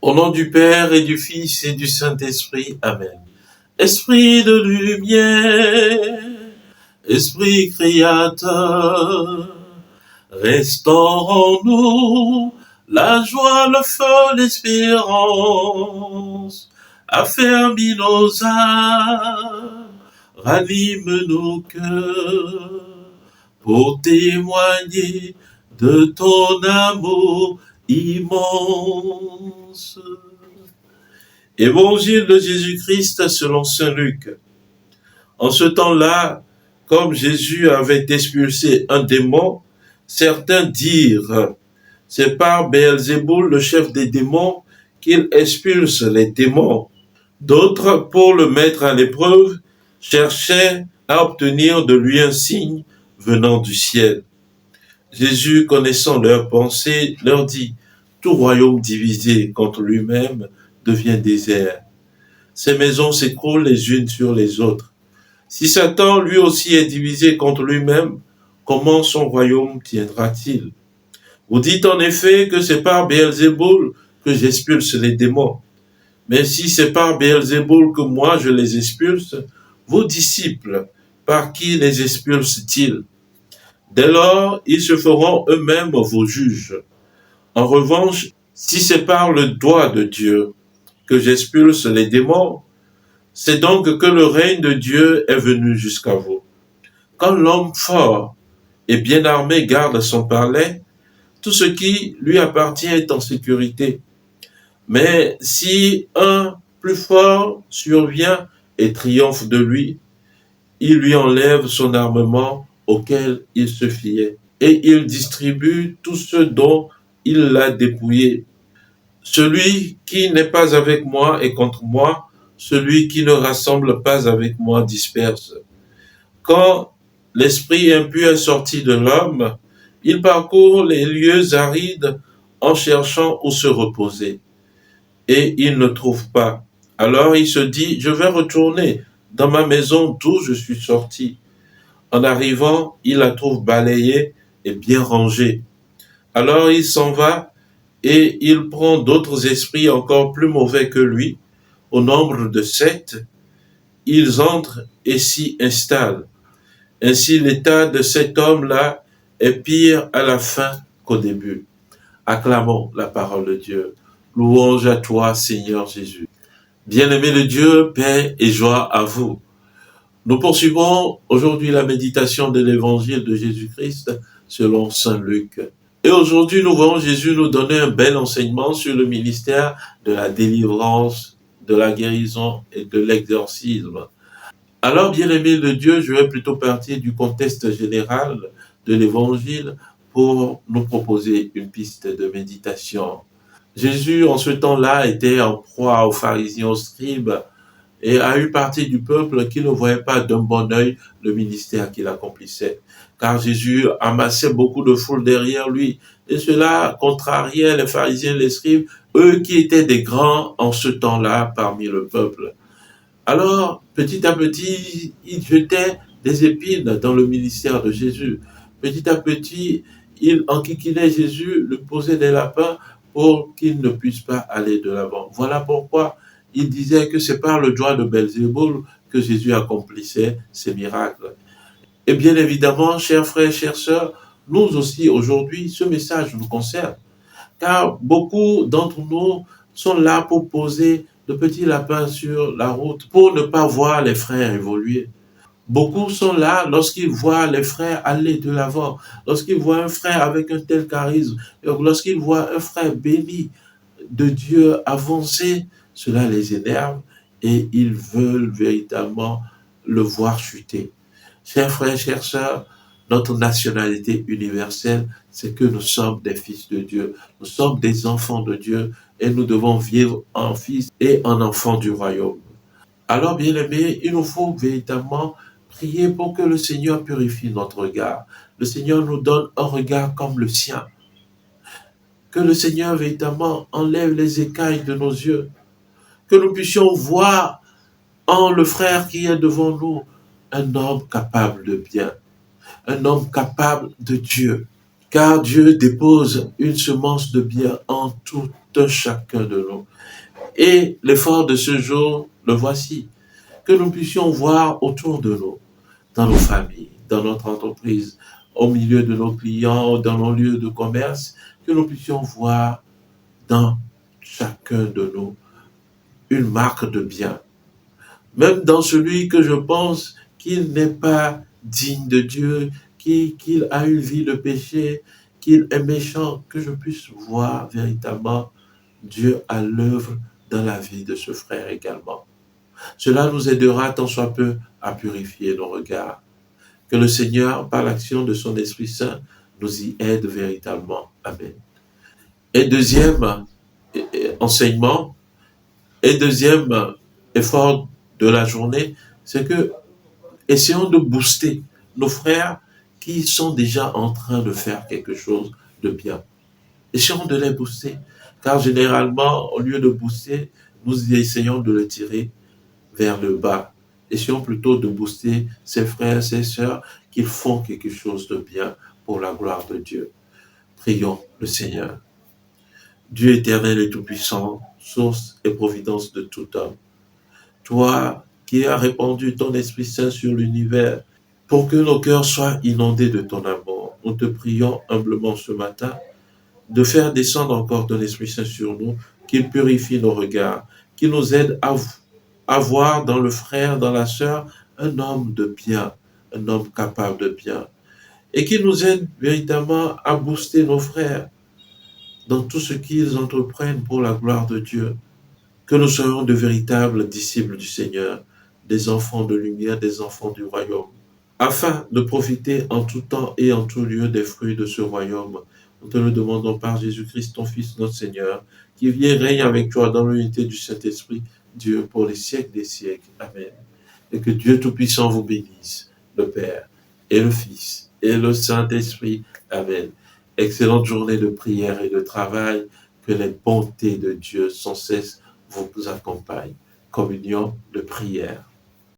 Au nom du Père et du Fils et du Saint-Esprit. Amen. Esprit de lumière, Esprit créateur, restaure en nous la joie, le feu, l'espérance. Affermis nos âmes, ranime nos cœurs, pour témoigner de ton amour immense. Évangile de Jésus-Christ selon saint Luc. En ce temps-là, comme Jésus avait expulsé un démon, certains dirent, c'est par Béelzéboul, le chef des démons, qu'il expulse les démons. D'autres, pour le mettre à l'épreuve, cherchaient à obtenir de lui un signe venant du ciel. Jésus, connaissant leurs pensées, leur dit, tout royaume divisé contre lui-même devient désert. Ces maisons s'écroulent les unes sur les autres. Si Satan lui aussi est divisé contre lui-même, comment son royaume tiendra-t-il? Vous dites en effet que c'est par Béelzéboul que j'expulse les démons. Mais si c'est par Béelzéboul que moi je les expulse, vos disciples, par qui les expulsent-ils? Dès lors, ils se feront eux-mêmes vos juges. En revanche, si c'est par le doigt de Dieu que j'expulse les démons, c'est donc que le règne de Dieu est venu jusqu'à vous. Quand l'homme fort et bien armé garde son palais, tout ce qui lui appartient est en sécurité. Mais si un plus fort survient et triomphe de lui, il lui enlève son armement auquel il se fiait, et il distribue tout ce dont il l'a dépouillé. Celui qui n'est pas avec moi est contre moi, celui qui ne rassemble pas avec moi disperse. Quand l'esprit impur est sorti de l'homme, il parcourt les lieux arides en cherchant où se reposer. Et il ne trouve pas. Alors il se dit, je vais retourner dans ma maison d'où je suis sorti. En arrivant, il la trouve balayée et bien rangée. Alors il s'en va et il prend d'autres esprits encore plus mauvais que lui, au nombre de 7. Ils entrent et s'y installent. Ainsi l'état de cet homme-là est pire à la fin qu'au début. Acclamons la parole de Dieu. Louange à toi, Seigneur Jésus. Bien-aimé de Dieu, paix et joie à vous. Nous poursuivons aujourd'hui la méditation de l'évangile de Jésus-Christ selon saint Luc. Et aujourd'hui, nous voyons Jésus nous donner un bel enseignement sur le ministère de la délivrance, de la guérison et de l'exorcisme. Alors, bien-aimé de Dieu, je vais plutôt partir du contexte général de l'évangile pour nous proposer une piste de méditation. Jésus, en ce temps-là, était en proie aux pharisiens, aux scribes, et a eu partie du peuple qui ne voyait pas d'un bon œil le ministère qu'il accomplissait. Car Jésus amassait beaucoup de foule derrière lui, et cela contrariait les pharisiens, les scribes, eux qui étaient des grands en ce temps-là parmi le peuple. Alors, petit à petit, il jetait des épines dans le ministère de Jésus. Petit à petit, il enquiquinait Jésus, lui posait des lapins pour qu'il ne puisse pas aller de l'avant. Voilà pourquoi il disait que c'est par le doigt de Belzéboul que Jésus accomplissait ses miracles. Et bien évidemment, chers frères, chères sœurs, nous aussi aujourd'hui, ce message nous concerne. Car beaucoup d'entre nous sont là pour poser de petits lapins sur la route pour ne pas voir les frères évoluer. Beaucoup sont là lorsqu'ils voient les frères aller de l'avant, lorsqu'ils voient un frère avec un tel charisme, lorsqu'ils voient un frère béni de Dieu avancer, cela les énerve et ils veulent véritablement le voir chuter. Chers frères, chères sœurs, notre nationalité universelle, c'est que nous sommes des fils de Dieu, nous sommes des enfants de Dieu et nous devons vivre en fils et en enfants du royaume. Alors, bien-aimés, il nous faut véritablement prier pour que le Seigneur purifie notre regard. Le Seigneur nous donne un regard comme le sien. Que le Seigneur véritablement enlève les écailles de nos yeux. Que nous puissions voir en le frère qui est devant nous un homme capable de bien, un homme capable de Dieu. Car Dieu dépose une semence de bien en tout un chacun de nous. Et l'effort de ce jour, le voici, que nous puissions voir autour de nous, dans nos familles, dans notre entreprise, au milieu de nos clients, dans nos lieux de commerce, que nous puissions voir dans chacun de nous une marque de bien. Même dans celui que je pense qu'il n'est pas digne de Dieu, qu'il a une vie de péché, qu'il est méchant, que je puisse voir véritablement Dieu à l'œuvre dans la vie de ce frère également. Cela nous aidera tant soit peu à purifier nos regards. Que le Seigneur, par l'action de son Esprit Saint, nous y aide véritablement. Amen. Et deuxième enseignement, et deuxième effort de la journée, c'est que essayons de booster nos frères qui sont déjà en train de faire quelque chose de bien. Essayons de les booster, car généralement, au lieu de booster, nous essayons de le tirer vers le bas. Essayons plutôt de booster ces frères, ces sœurs qui font quelque chose de bien pour la gloire de Dieu. Prions le Seigneur. Dieu éternel et tout-puissant, source et providence de tout homme. Toi qui as répandu ton Esprit Saint sur l'univers pour que nos cœurs soient inondés de ton amour, nous te prions humblement ce matin de faire descendre encore ton Esprit Saint sur nous, qu'il purifie nos regards, qu'il nous aide à voir dans le frère, dans la sœur, un homme de bien, un homme capable de bien, et qu'il nous aide véritablement à booster nos frères dans tout ce qu'ils entreprennent pour la gloire de Dieu, que nous soyons de véritables disciples du Seigneur, des enfants de lumière, des enfants du royaume, afin de profiter en tout temps et en tout lieu des fruits de ce royaume. Nous te le demandons par Jésus-Christ, ton Fils, notre Seigneur, qui vient et règne avec toi dans l'unité du Saint-Esprit, Dieu, pour les siècles des siècles. Amen. Et que Dieu Tout-Puissant vous bénisse, le Père et le Fils et le Saint-Esprit. Amen. Excellente journée de prière et de travail. Que les bontés de Dieu sans cesse vous accompagnent. Communion de prière.